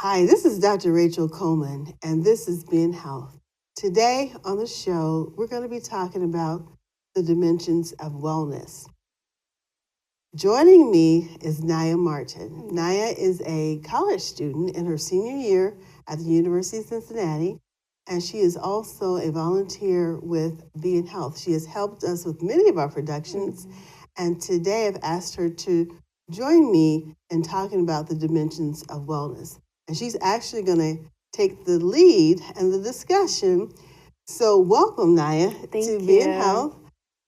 Hi, this is Dr. Rachael Coleman, and this is Being Health. Today on the show, we're going to be talking about the dimensions of wellness. Joining me is Nyah Martin. Nyah is a college student in her senior year at the University of Cincinnati, and she is also a volunteer with Being Health. She has helped us with many of our productions, and today I've asked her to join me in talking about the dimensions of wellness. And she's actually going to take the lead and the discussion. So welcome, Nyah, to Being Health.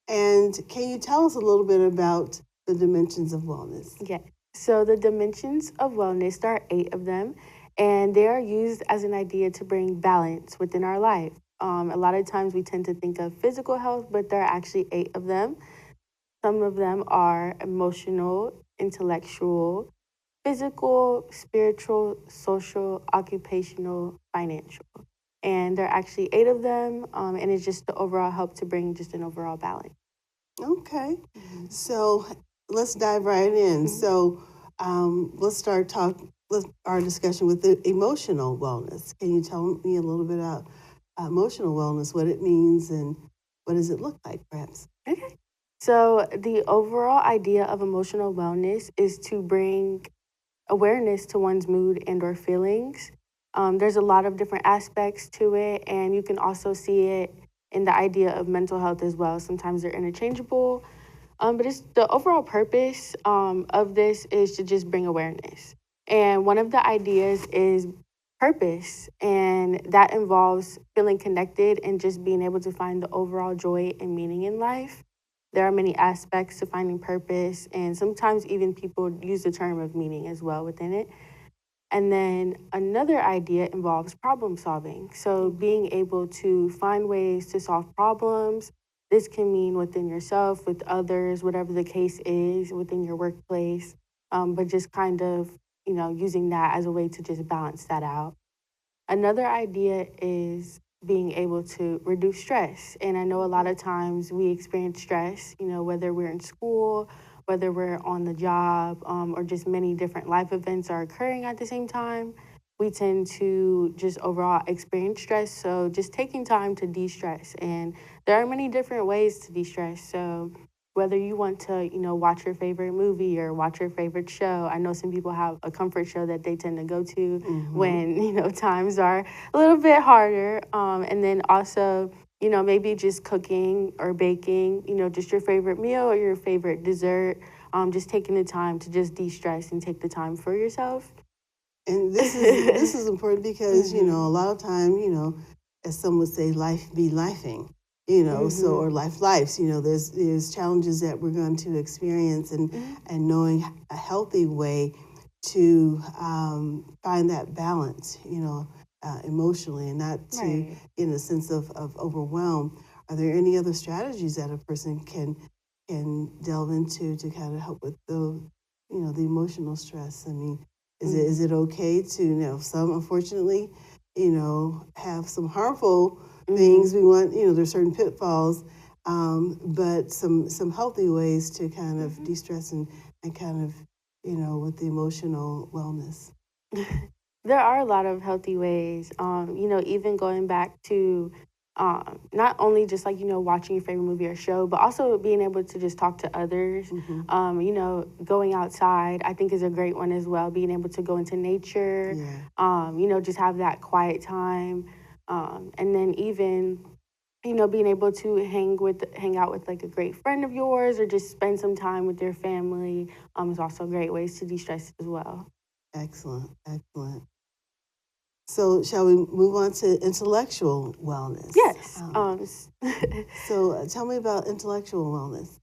And can you tell us a little bit about the dimensions of wellness? Yeah. So the dimensions of wellness, there are 8 of them, and they are used as an idea to bring balance within our life. A lot of times we tend to think of physical health, but there are actually 8 of them. Some of them are emotional, intellectual, physical, spiritual, social, occupational, financial. And there are actually 8 of them, and it's just the overall help to bring just an overall balance. Okay. So let's dive right in. So let's start our discussion with the emotional wellness. Can you tell me a little bit about emotional wellness, what it means, and what does it look like, perhaps? Okay. So the overall idea of emotional wellness is to bring awareness to one's mood and or feelings. There's a lot of different aspects to it, and you can also see it in the idea of mental health as well. Sometimes they're interchangeable, but it's the overall purpose of this is to just bring awareness. And one of the ideas is purpose, and that involves feeling connected and just being able to find the overall joy and meaning in life. There are many aspects to finding purpose, and sometimes even people use the term of meaning as well within it. And then another idea involves problem solving. So being able to find ways to solve problems. This can mean within yourself, with others, whatever the case is, within your workplace, but just kind of, using that as a way to just balance that out. Another idea is being able to reduce stress. And I know a lot of times we experience stress, whether we're in school, whether we're on the job, or just many different life events are occurring at the same time. We tend to just overall experience stress. So just taking time to de stress. And there are many different ways to de stress. So whether you want to, watch your favorite movie or watch your favorite show. I know some people have a comfort show that they tend to go to when, times are a little bit harder. And then also, maybe just cooking or baking, just your favorite meal or your favorite dessert. Just taking the time to just de-stress and take the time for yourself. And this is important because, a lot of time, as some would say, life be lifing. So or lives, there's challenges that we're going to experience, and knowing a healthy way to find that balance, emotionally, and not to in a sense of overwhelm. Are there any other strategies that a person can delve into to kind of help with the emotional stress? I mean, is it okay to, some unfortunately, have some harmful things. We want, there's certain pitfalls, but some healthy ways to kind of de-stress and kind of, with the emotional wellness. There are a lot of healthy ways, even going back to not only just like, watching your favorite movie or show, but also being able to just talk to others. Going outside, I think is a great one as well. Being able to go into nature, just have that quiet time. And then even, being able to hang out with like a great friend of yours or just spend some time with your family is also great ways to de-stress as well. Excellent. So shall we move on to intellectual wellness? Yes. So tell me about intellectual wellness.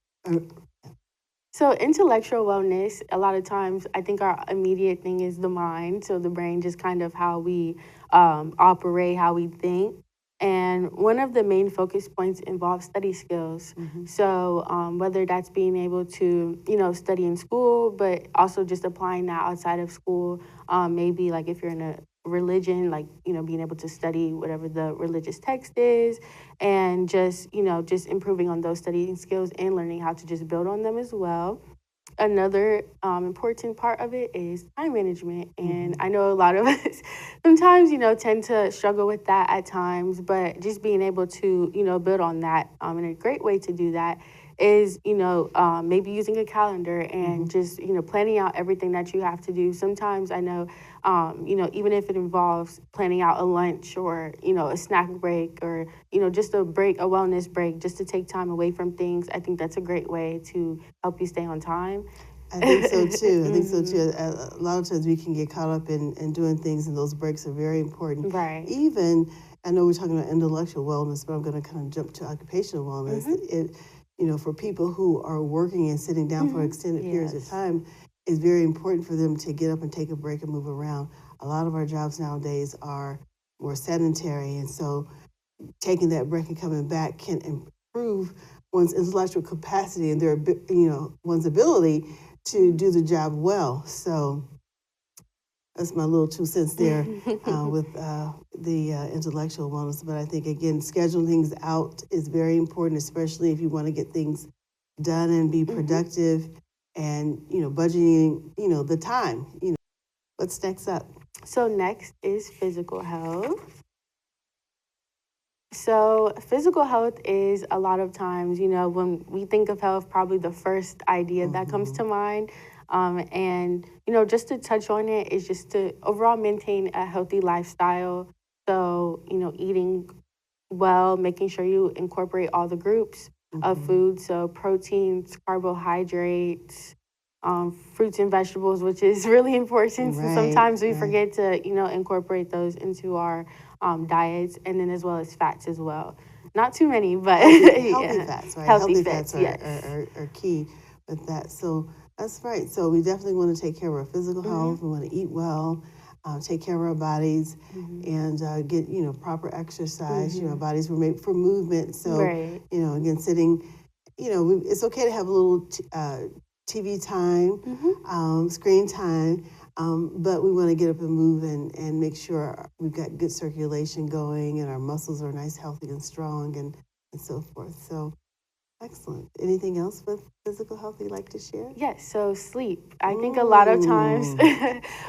So intellectual wellness, a lot of times, I think our immediate thing is the mind. So the brain, just kind of how we operate, how we think. And one of the main focus points involves study skills. So whether that's being able to, study in school, but also just applying that outside of school, maybe like if you're in a religion, like, being able to study whatever the religious text is, and just, just improving on those studying skills and learning how to just build on them as well. another important part of it is time management. And I know a lot of us sometimes, tend to struggle with that at times, but just being able to, build on that. And a great way to do that is, maybe using a calendar and just, planning out everything that you have to do. Sometimes I know, even if it involves planning out a lunch or, a snack break or, just a break, a wellness break, just to take time away from things. I think that's a great way to help you stay on time. I think so too. I think so too. A lot of times we can get caught up in doing things, and those breaks are very important. Right. Even, I know we're talking about intellectual wellness, but I'm going to kind of jump to occupational wellness. It, for people who are working and sitting down for extended periods of time, it's very important for them to get up and take a break and move around. A lot of our jobs nowadays are more sedentary, and so taking that break and coming back can improve one's intellectual capacity and their, one's ability to do the job well. So that's my little 2 cents there with the intellectual wellness. But I think, again, scheduling things out is very important, especially if you want to get things done and be productive and, budgeting, the time. What's next up? So next is physical health. So physical health is a lot of times, when we think of health, probably the first idea that comes to mind. And, just to touch on it is just to overall maintain a healthy lifestyle. So, eating well, making sure you incorporate all the groups of food. So proteins, carbohydrates, fruits and vegetables, which is really important. Right, Sometimes we forget to, incorporate those into our diets, and then as well as fats as well. Not too many, but healthy fats, right? Healthy fats are key with that. So that's right. So we definitely want to take care of our physical health. We want to eat well, take care of our bodies, and get proper exercise. Our bodies were made for movement. So again, sitting. It's okay to have a little TV time, screen time. But we want to get up and move and make sure we've got good circulation going and our muscles are nice, healthy, and strong, and so forth. So, excellent. Anything else with physical health you'd like to share? Yes, so sleep. I think a lot of times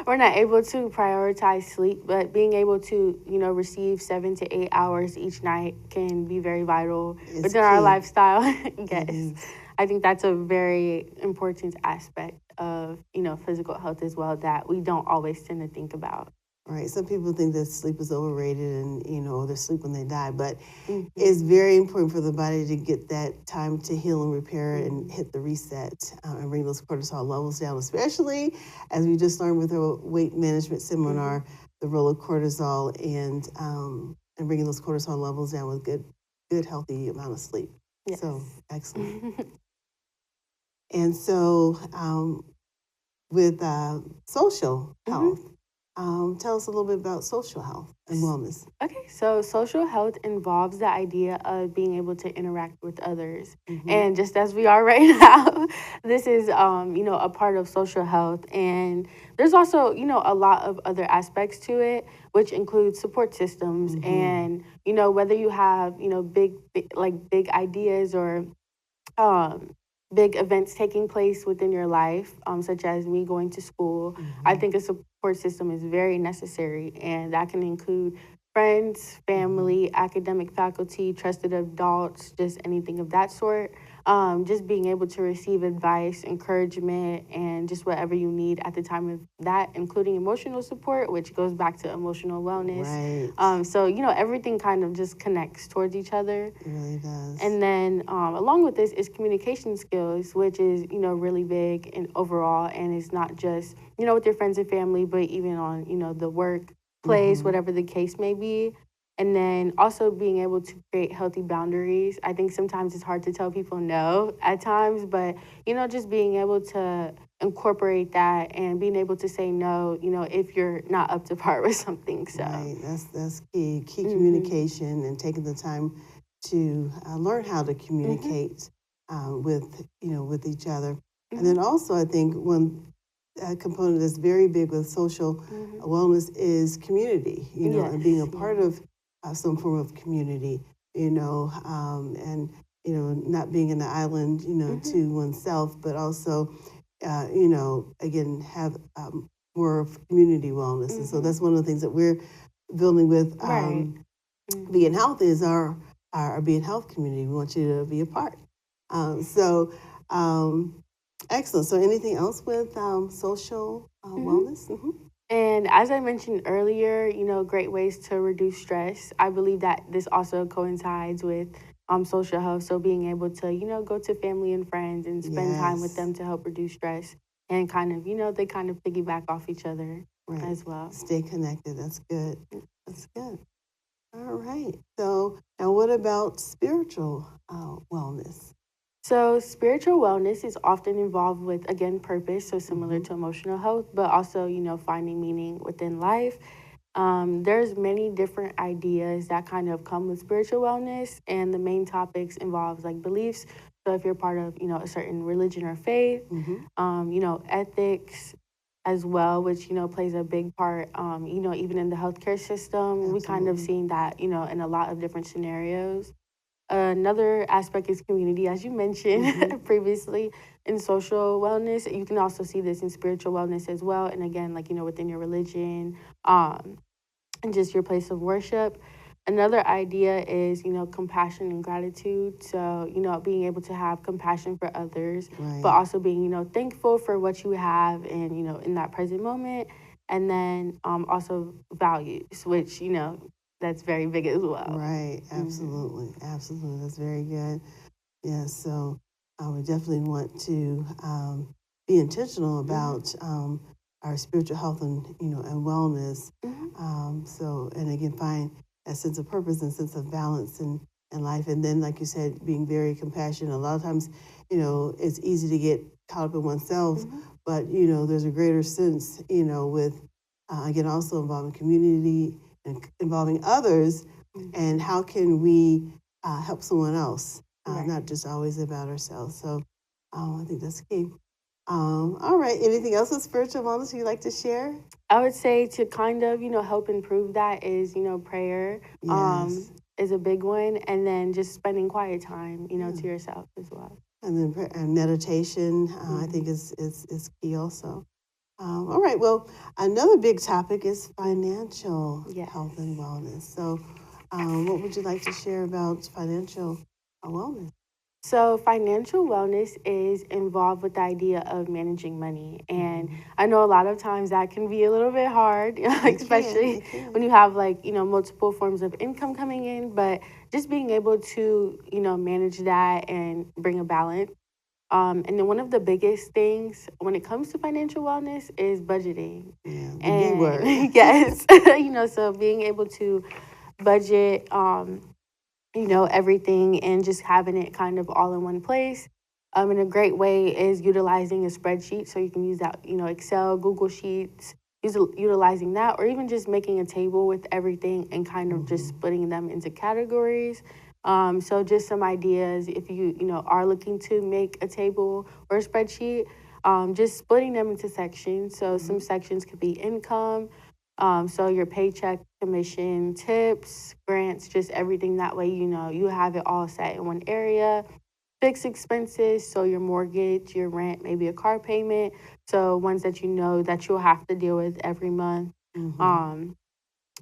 we're not able to prioritize sleep, but being able to, receive 7 to 8 hours each night can be very vital within our lifestyle. Yes. I think that's a very important aspect of, physical health as well that we don't always tend to think about. Right. Some people think that sleep is overrated and, they sleep when they die. But it's very important for the body to get that time to heal and repair and hit the reset and bring those cortisol levels down, especially as we just learned with our weight management seminar, the role of cortisol and bringing those cortisol levels down with good, healthy amount of sleep. Yes. So, excellent. And so with social health, tell us a little bit about social health and wellness. Okay, so social health involves the idea of being able to interact with others. And just as we are right now, this is, a part of social health. And there's also, a lot of other aspects to it, which include support systems. And, whether you have, big ideas or big events taking place within your life, such as me going to school, I think a support system is very necessary, and that can include friends, family, academic faculty, trusted adults, just anything of that sort. Just being able to receive advice, encouragement, and just whatever you need at the time of that, including emotional support, which goes back to emotional wellness. Right. So, everything kind of just connects towards each other. It really does. And then along with this is communication skills, which is, really big and overall. And it's not just, with your friends and family, but even on, the workplace, whatever the case may be. And then also being able to create healthy boundaries. I think sometimes it's hard to tell people no at times, but, just being able to incorporate that and being able to say no, if you're not up to par with something. So right, that's key. Communication and taking the time to learn how to communicate with each other. And then also, I think one component that's very big with social wellness is community. And being a part of some form of community. And not being an island, to oneself, but also again, have more of community wellness. And so that's one of the things that we're building with Right. Being Health is our Being Health community. We want you to be a part. So excellent. So anything else with social wellness? Mm-hmm. And as I mentioned earlier, great ways to reduce stress. I believe that this also coincides with social health. So being able to, go to family and friends and spend time with Yes. them to help reduce stress and kind of, they kind of piggyback off each other Right. as well. Stay connected. That's good. That's good. All right. So now what about spiritual wellness? So, spiritual wellness is often involved with, again, purpose, so similar to emotional health, but also, finding meaning within life. There's many different ideas that kind of come with spiritual wellness, and the main topics involves like beliefs. So, if you're part of, a certain religion or faith, ethics as well, which, plays a big part, even in the healthcare system. We kind of Absolutely. seen that, in a lot of different scenarios. Another aspect is community, as you mentioned previously in social wellness. You can also see this in spiritual wellness as well. And again, like, within your religion, and just your place of worship. Another idea is, compassion and gratitude. So, being able to have compassion for others, Right. but also being, thankful for what you have and, in that present moment. And then also values, which, that's very big as well. Right. Absolutely. Absolutely. That's very good. Yeah. So we definitely want to be intentional about our spiritual health and and wellness. So and again, find a sense of purpose and sense of balance in life. And then, like you said, being very compassionate. A lot of times, it's easy to get caught up in oneself, but there's a greater sense, with again also involving community and involving others, and how can we help someone else, not just always about ourselves. So I think that's key. All right. Anything else with spiritual wellness you'd like to share? I would say to kind of, help improve that is, prayer Yes. is a big one. And then just spending quiet time, to yourself as well. And then and meditation, I think is key also. All right. Well, another big topic is financial health and wellness. So, what would you like to share about financial wellness? So, financial wellness is involved with the idea of managing money. And I know a lot of times that can be a little bit hard, especially when you have like, multiple forms of income coming in. But just being able to, manage that and bring a balance. And then one of the biggest things when it comes to financial wellness is budgeting. Yeah, the B And word. yes, so being able to budget, everything and just having it kind of all in one place. And a great way is utilizing a spreadsheet. So you can use that, Excel, Google Sheets, utilizing that, or even just making a table with everything and kind of just splitting them into categories. So just some ideas if you, are looking to make a table or a spreadsheet, just splitting them into sections. So some sections could be income, so your paycheck, commission, tips, grants, just everything. That way, you have it all set in one area. Fixed expenses, so your mortgage, your rent, maybe a car payment. So ones that you know that you'll have to deal with every month.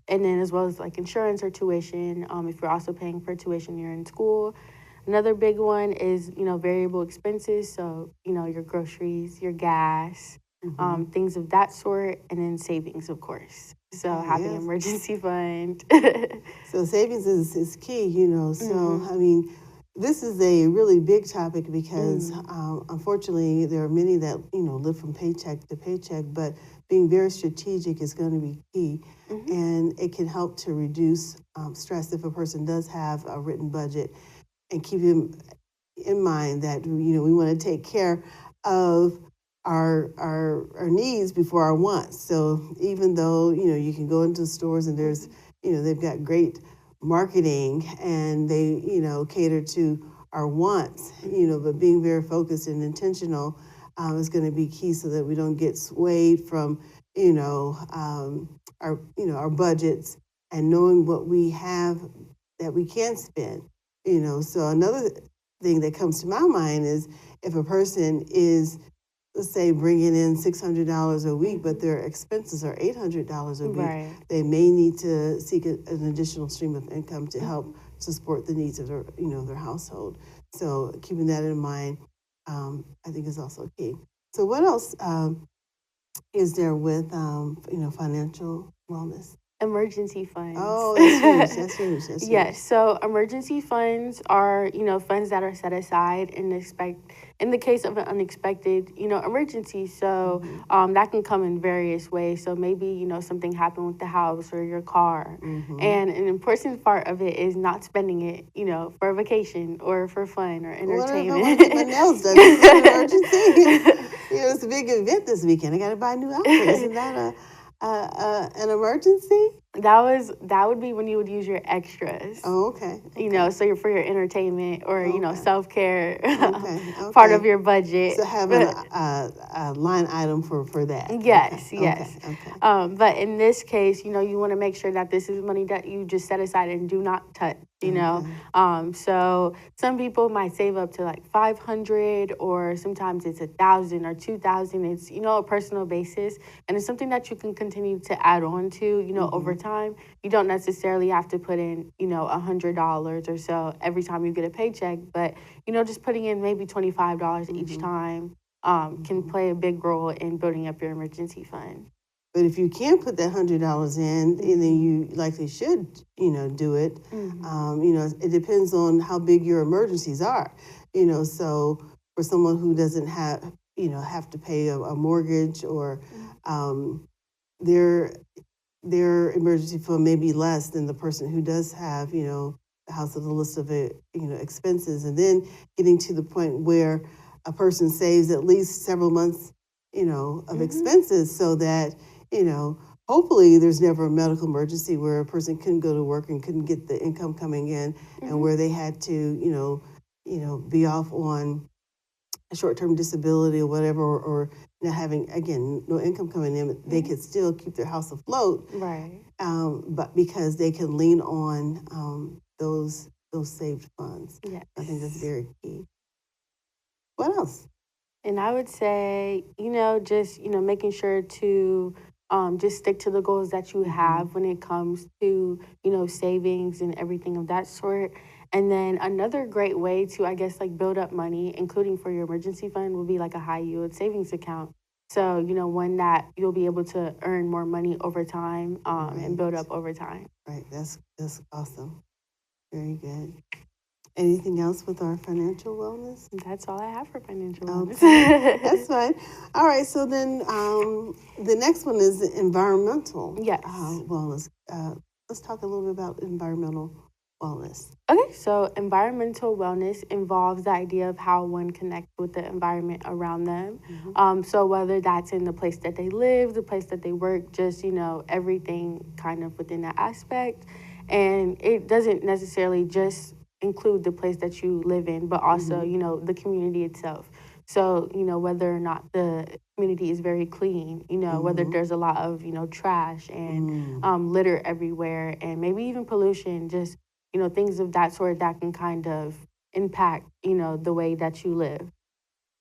And then as well as like insurance or tuition, if you're also paying for tuition, you're in school. Another big one is, variable expenses. So, your groceries, your gas, things of that sort, and then savings, of course. So having an emergency fund. So savings is key, So, I mean, this is a really big topic because unfortunately there are many that, live from paycheck to paycheck, but being very strategic is going to be key. And it can help to reduce stress if a person does have a written budget, and keep him in mind that we want to take care of our needs before our wants. So even though you can go into stores and there's they've got great marketing and they cater to our wants, but being very focused and intentional is going to be key so that we don't get swayed from our budgets, and knowing what we have that we can spend. So another thing that comes to my mind is if a person is let's say bringing in $600 a week, but their expenses are $800 a week, Right. they may need to seek an additional stream of income to help to support the needs of their, their household. So keeping that in mind, I think is also key. So what else is there with, financial wellness? Emergency funds. Oh, that's huge. That's huge. That's Yes, huge. so emergency funds are, funds that are set aside in the case of an unexpected, emergency. So that can come in various ways. So maybe, something happened with the house or your car. And an important part of it is not spending it, for a vacation or for fun or What if I entertainment. want to get my nails done? This is an emergency. It's a big event this weekend. I got to buy a new outfit. Isn't that an emergency? That would be when you would use your extras. Oh, okay. So for your entertainment or Okay. self-care Okay. part of your budget. So having a line item for that. Yes, Okay. yes. Okay. But in this case, you want to make sure that this is money that you just set aside and do not touch. So some people might save up to like 500, or sometimes it's 1,000 or 2,000. It's a personal basis, and it's something that you can continue to add on to over time. You don't necessarily have to put in $100 or so every time you get a paycheck, but just putting in maybe $25 each time can play a big role in building up your emergency fund. But if you can't put that $100 in, then you likely should, do it. It depends on how big your emergencies are. So for someone who doesn't have to pay a mortgage, or their emergency fund may be less than the person who does have, the house of the list of expenses, and then getting to the point where a person saves at least several months, of expenses, so that hopefully there's never a medical emergency where a person couldn't go to work and couldn't get the income coming in, and where they had to, be off on a short-term disability or whatever, or not having, again, no income coming in, they could still keep their house afloat. Right. But because they can lean on those saved funds. Yes. I think that's very key. What else? And I would say, just, making sure to just stick to the goals that you have when it comes to, savings and everything of that sort. And then another great way to, I guess, like build up money, including for your emergency fund, will be like a high yield savings account. So, one that you'll be able to earn more money over time and build up over time. Right. That's awesome. Very good. Anything else with our financial wellness? That's all I have for financial wellness. Okay. That's fine. All right. So then the next one is environmental wellness. Let's talk a little bit about environmental wellness. Okay, so environmental wellness involves the idea of how one connects with the environment around them. So whether that's in the place that they live, the place that they work, just, everything kind of within that aspect. And it doesn't necessarily just include the place that you live in, but also, the community itself. So, whether or not the community is very clean, whether there's a lot of, trash and litter everywhere, and maybe even pollution, just, things of that sort that can kind of impact, the way that you live.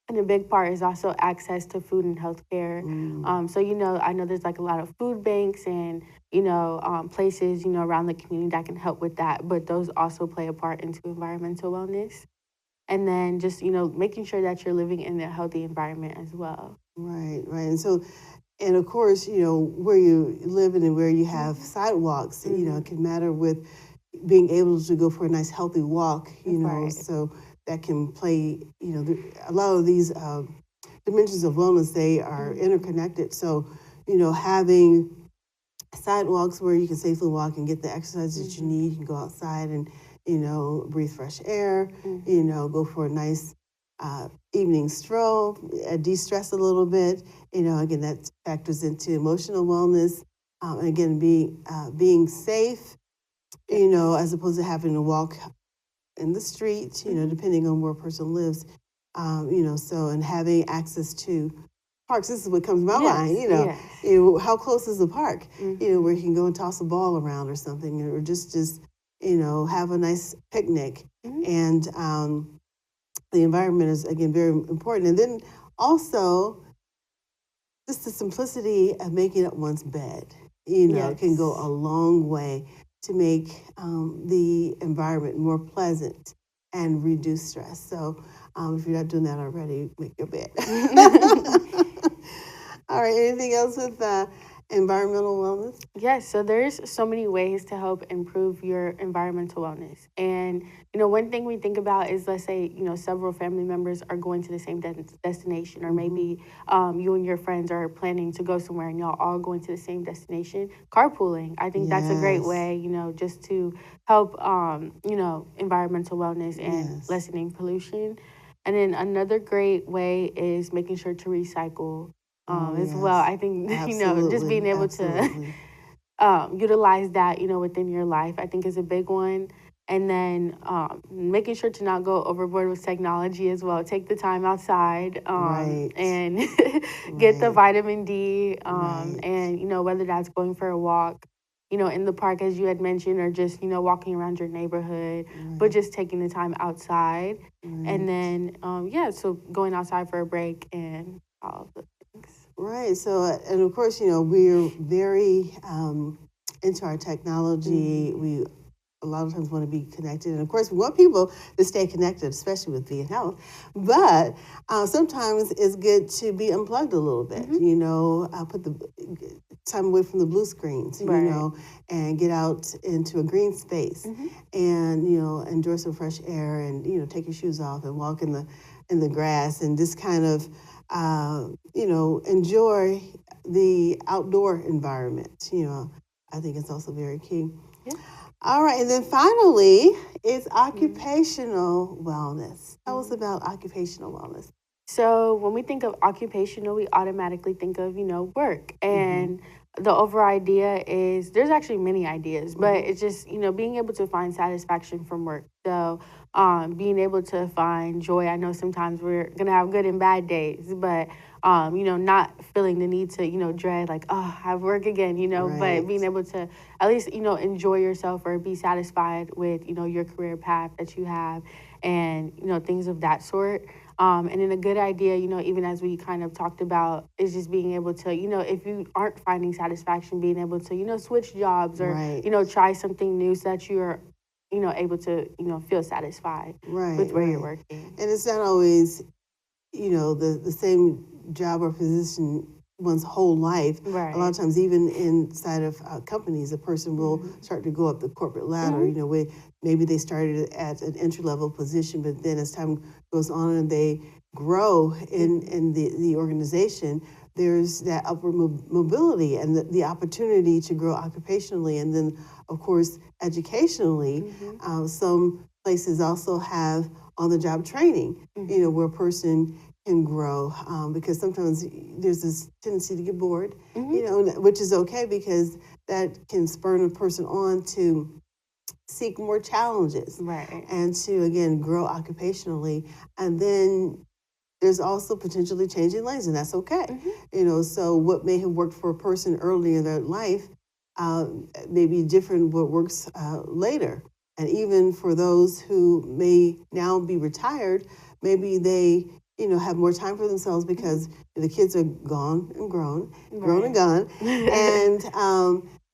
And a big part is also access to food and healthcare. So, I know there's like a lot of food banks and, places, around the community that can help with that. But those also play a part into environmental wellness. And then just, making sure that you're living in a healthy environment as well. Right. And so, and of course, where you live and where you have sidewalks, it can matter with being able to go for a nice healthy walk, so that can play, a lot of these dimensions of wellness, they are interconnected. So, having sidewalks where you can safely walk and get the exercise that you need, you can go outside and, breathe fresh air, go for a nice evening stroll, de-stress a little bit, again, that factors into emotional wellness, and again, being safe, as opposed to having to walk in the street, depending on where a person lives, so, and having access to parks. This is what comes to my mind, how close is the park, where you can go and toss a ball around or something, or just have a nice picnic. And the environment is again very important. And then also just the simplicity of making up one's bed, can go a long way to make the environment more pleasant and reduce stress. So if you're not doing that already, make your bed. All right. Anything else with environmental wellness? Yes, so there's so many ways to help improve your environmental wellness. And, one thing we think about is, let's say, several family members are going to the same destination, or maybe you and your friends are planning to go somewhere and y'all all going to the same destination. Carpooling, I think that's a great way, just to help, environmental wellness and lessening pollution. And then another great way is making sure to recycle as well. I think, just being able to utilize that, within your life, I think is a big one. And then making sure to not go overboard with technology as well. Take the time outside and get the vitamin D. And, whether that's going for a walk, in the park, as you had mentioned, or just, walking around your neighborhood, but just taking the time outside. And then, so going outside for a break and all of the things. Right. So, and of course, we're very into our technology. We a lot of times want to be connected. And of course, we want people to stay connected, especially with being health. But sometimes it's good to be unplugged a little bit, put the time away from the blue screens, and get out into a green space and, enjoy some fresh air and, take your shoes off and walk in the grass and just kind of, enjoy the outdoor environment. I think it's also very key. Yeah. All right. And then finally, it's occupational wellness. Tell us about occupational wellness. So when we think of occupational, we automatically think of, work. And the overall idea is, there's actually many ideas, but it's just, being able to find satisfaction from work. So being able to find joy. I know sometimes we're going to have good and bad days, but, not feeling the need to, dread like, oh, I have work again, but being able to at least, enjoy yourself or be satisfied with, your career path that you have and, things of that sort. And then a good idea, even as we kind of talked about, is just being able to, if you aren't finding satisfaction, being able to, switch jobs or, try something new so that you're, able to, feel satisfied with where you're working. And it's not always, the same job or position one's whole life. A lot of times, even inside of companies, a person will start to go up the corporate ladder, where maybe they started at an entry-level position, but then as time goes on and they grow in the organization, there's that upward mobility and the opportunity to grow occupationally. And then, of course, educationally, some places also have on-the-job training, where a person can grow, because sometimes there's this tendency to get bored, which is okay because that can spur a person on to seek more challenges and to, again, grow occupationally. And then there's also potentially changing lanes, and that's okay. So what may have worked for a person early in their life may be different what works later. And even for those who may now be retired, maybe they have more time for themselves because the kids are gone and grown and gone, and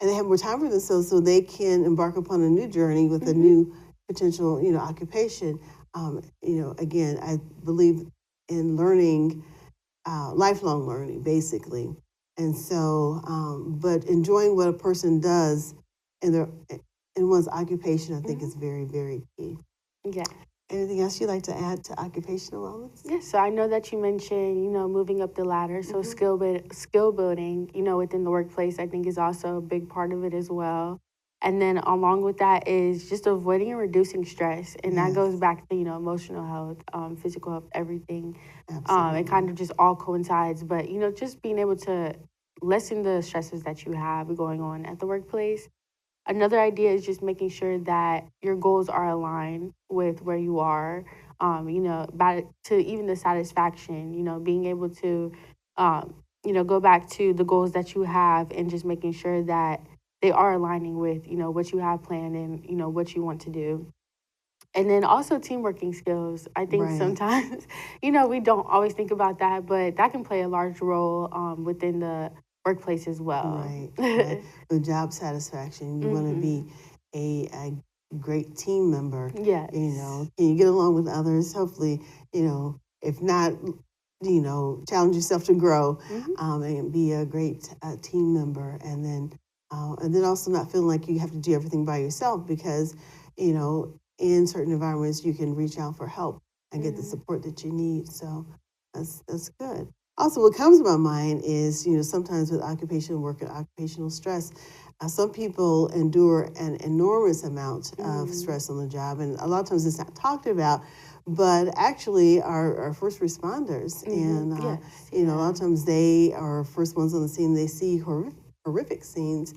they have more time for themselves, so they can embark upon a new journey with a new potential, occupation. Again, I believe in learning, lifelong learning, basically, and so, but enjoying what a person does in one's occupation, I think is very, very key. Yeah. Anything else you'd like to add to occupational wellness? Yes, so I know that you mentioned, moving up the ladder. So skill building, within the workplace, I think is also a big part of it as well. And then along with that is just avoiding and reducing stress. And that goes back to, emotional health, physical health, everything. It kind of just all coincides. But, just being able to lessen the stresses that you have going on at the workplace. Another idea is just making sure that your goals are aligned with where you are, back to even the satisfaction, being able to, go back to the goals that you have and just making sure that they are aligning with, what you have planned and, what you want to do. And then also teamworking skills. I think Right. sometimes, we don't always think about that, but that can play a large role within the workplace as well. Right, right. With job satisfaction, you want to be a great team member. Yes. Can you get along with others? Hopefully, if not, challenge yourself to grow, and be a great team member, and then also not feeling like you have to do everything by yourself, because, in certain environments you can reach out for help and get the support that you need. So that's good. Also, what comes to my mind is, sometimes with occupational work and occupational stress, some people endure an enormous amount of stress on the job, and a lot of times it's not talked about. But actually, our first responders, and Yes. a lot of times they are first ones on the scene. They see horrific scenes.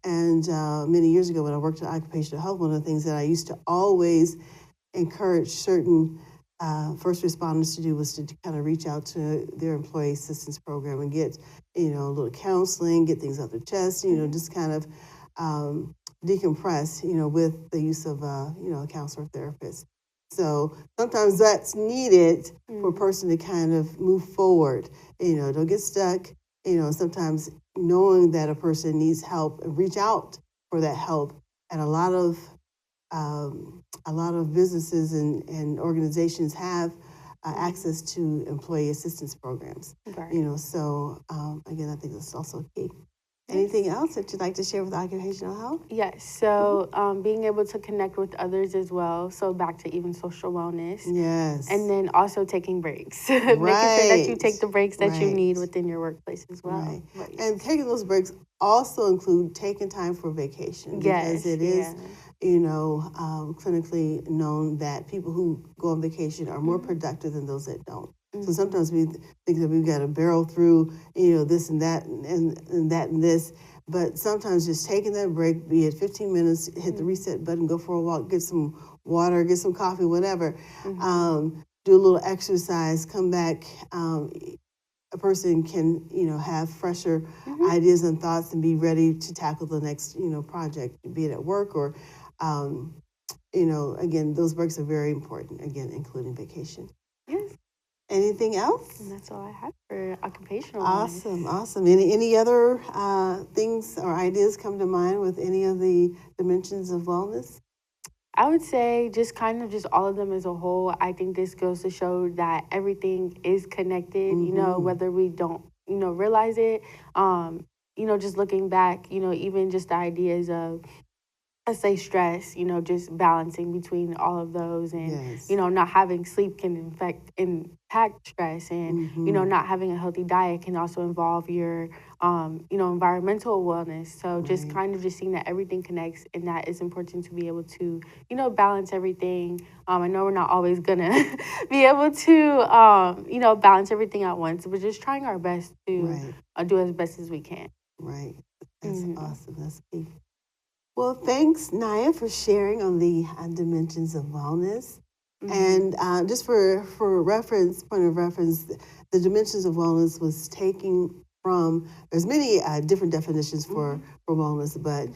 And many years ago, when I worked in occupational health, one of the things that I used to always encourage certain first responders to do was to kind of reach out to their employee assistance program and get, a little counseling, get things off their chest, just kind of decompress, with the use of, a counselor or therapist. So sometimes that's needed for a person to kind of move forward. Don't get stuck. Sometimes knowing that a person needs help and reach out for that help. And a lot of businesses and organizations have access to employee assistance programs. Right. So again, I think that's also key. Anything else that you'd like to share with occupational health? Yes. So being able to connect with others as well. So back to even social wellness. Yes. And then also taking breaks. Making sure that you take the breaks that you need Right. within your workplace as well. Right. But And taking those breaks also include taking time for vacation, because it is, clinically known that people who go on vacation are more productive than those that don't. So sometimes we think that we've got to barrel through, this and that and that and this. But sometimes just taking that break, be it 15 minutes, hit the reset button, go for a walk, get some water, get some coffee, whatever. Do a little exercise, come back. A person can, have fresher ideas and thoughts and be ready to tackle the next, project, be it at work or, again, those breaks are very important, again, including vacation. Yes. Anything else? And that's all I have for occupational. Awesome, awesome. Any other things or ideas come to mind with any of the dimensions of wellness? I would say just kind of just all of them as a whole. I think this goes to show that everything is connected, whether we don't, realize it. Just looking back, even just the ideas of, let's say, stress, just balancing between all of those, and, not having sleep can impact stress, and, not having a healthy diet can also involve your, environmental wellness. So just kind of just seeing that everything connects, and that it's important to be able to, balance everything. I know we're not always gonna be able to, balance everything at once, but just trying our best to do as best as we can. Right. That's awesome. That's key. Well, thanks, Nyah, for sharing on the dimensions of wellness. And just for point of reference, the dimensions of wellness was taken from, there's many different definitions for wellness, but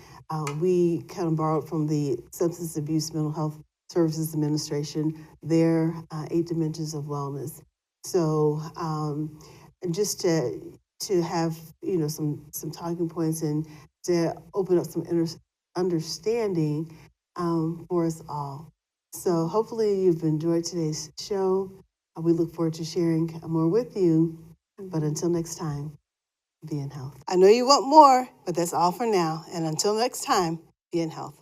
we kind of borrowed from the Substance Abuse Mental Health Services Administration, their 8 dimensions of wellness. So just to have, some talking points and to open up some understanding for us all. So hopefully you've enjoyed today's show. We look forward to sharing more with you. But until next time, be in health. I know you want more, but that's all for now. And until next time, be in health.